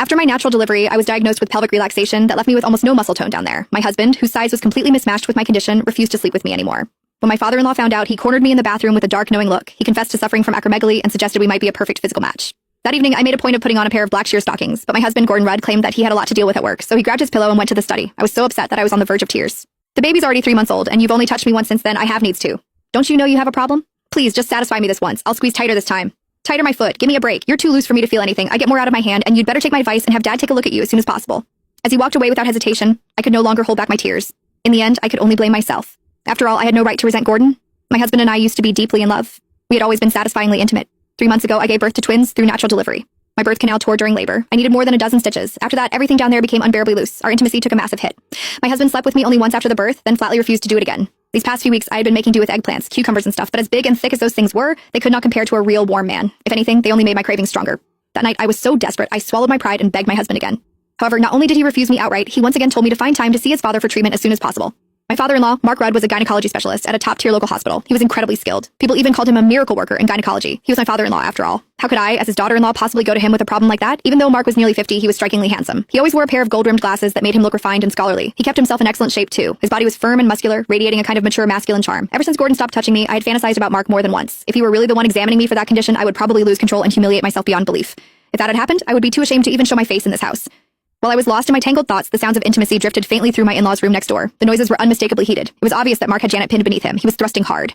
After my natural delivery, I was diagnosed with pelvic relaxation that left me with almost no muscle tone down there. My husband, whose size was completely mismatched with my condition, refused to sleep with me anymore. When my father-in-law found out, he cornered me in the bathroom with a dark, knowing look. He confessed to suffering from acromegaly and suggested we might be a perfect physical match. That evening, I made a point of putting on a pair of black sheer stockings, but my husband, Gordon Rudd, claimed that he had a lot to deal with at work, so he grabbed his pillow and went to the study. I was so upset that I was on the verge of tears. The baby's already 3 months old, and you've only touched me once since then. I have needs too. Don't you know you have a problem? Please, just satisfy me this once. I'll squeeze tighter this time. Tighter my foot. Give me a break. You're too loose for me to feel anything. I get more out of my hand, and you'd better take my advice and have Dad take a look at you as soon as possible. As he walked away without hesitation, I could no longer hold back my tears. In the end, I could only blame myself. After all, I had no right to resent Gordon. My husband and I used to be deeply in love. We had always been satisfyingly intimate. 3 months ago, I gave birth to twins through natural delivery. My birth canal tore during labor. I needed more than a dozen stitches. After that, everything down there became unbearably loose. Our intimacy took a massive hit. My husband slept with me only once after the birth, then flatly refused to do it again. These past few weeks, I had been making do with eggplants, cucumbers and stuff, but as big and thick as those things were, they could not compare to a real warm man. If anything, they only made my cravings stronger. That night, I was so desperate, I swallowed my pride and begged my husband again. However, not only did he refuse me outright, he once again told me to find time to see his father for treatment as soon as possible. My father-in-law, Mark Rudd, was a gynecology specialist at a top-tier local hospital. He was incredibly skilled. People even called him a miracle worker in gynecology. He was my father-in-law, after all. How could I, as his daughter-in-law, possibly go to him with a problem like that? Even though Mark was nearly 50, he was strikingly handsome. He always wore a pair of gold-rimmed glasses that made him look refined and scholarly. He kept himself in excellent shape, too. His body was firm and muscular, radiating a kind of mature masculine charm. Ever since Gordon stopped touching me, I had fantasized about Mark more than once. If he were really the one examining me for that condition, I would probably lose control and humiliate myself beyond belief. If that had happened, I would be too ashamed to even show my face in this house. While I was lost in my tangled thoughts, the sounds of intimacy drifted faintly through my in-laws' room next door. The noises were unmistakably heated. It was obvious that Mark had Janet pinned beneath him. He was thrusting hard.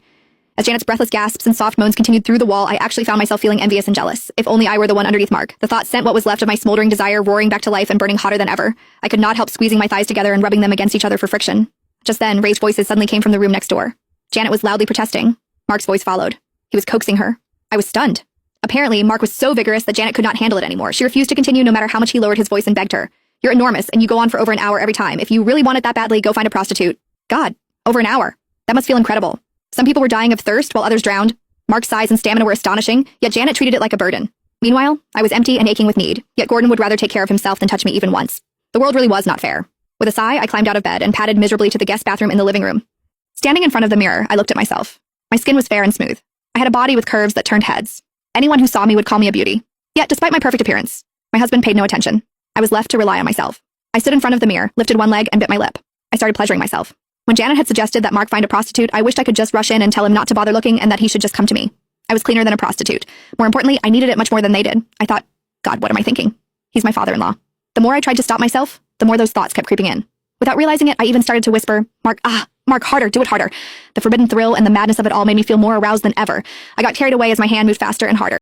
As Janet's breathless gasps and soft moans continued through the wall, I actually found myself feeling envious and jealous. If only I were the one underneath Mark. The thought sent what was left of my smoldering desire roaring back to life and burning hotter than ever. I could not help squeezing my thighs together and rubbing them against each other for friction. Just then, raised voices suddenly came from the room next door. Janet was loudly protesting. Mark's voice followed. He was coaxing her. I was stunned. Apparently, Mark was so vigorous that Janet could not handle it anymore. She refused to continue no matter how much he lowered his voice and begged her. You're enormous, and you go on for over an hour every time. If you really want it that badly, go find a prostitute. God, over an hour. That must feel incredible. Some people were dying of thirst while others drowned. Mark's size and stamina were astonishing, yet Janet treated it like a burden. Meanwhile, I was empty and aching with need, yet Gordon would rather take care of himself than touch me even once. The world really was not fair. With a sigh, I climbed out of bed and padded miserably to the guest bathroom in the living room. Standing in front of the mirror, I looked at myself. My skin was fair and smooth. I had a body with curves that turned heads. Anyone who saw me would call me a beauty. Yet, despite my perfect appearance, my husband paid no attention. I was left to rely on myself. I stood in front of the mirror, lifted one leg, and bit my lip. I started pleasuring myself. When Janet had suggested that Mark find a prostitute, I wished I could just rush in and tell him not to bother looking and that he should just come to me. I was cleaner than a prostitute. More importantly, I needed it much more than they did. I thought, God, what am I thinking? He's my father-in-law. The more I tried to stop myself, the more those thoughts kept creeping in. Without realizing it, I even started to whisper, Mark, harder, do it harder. The forbidden thrill and the madness of it all made me feel more aroused than ever. I got carried away as my hand moved faster and harder.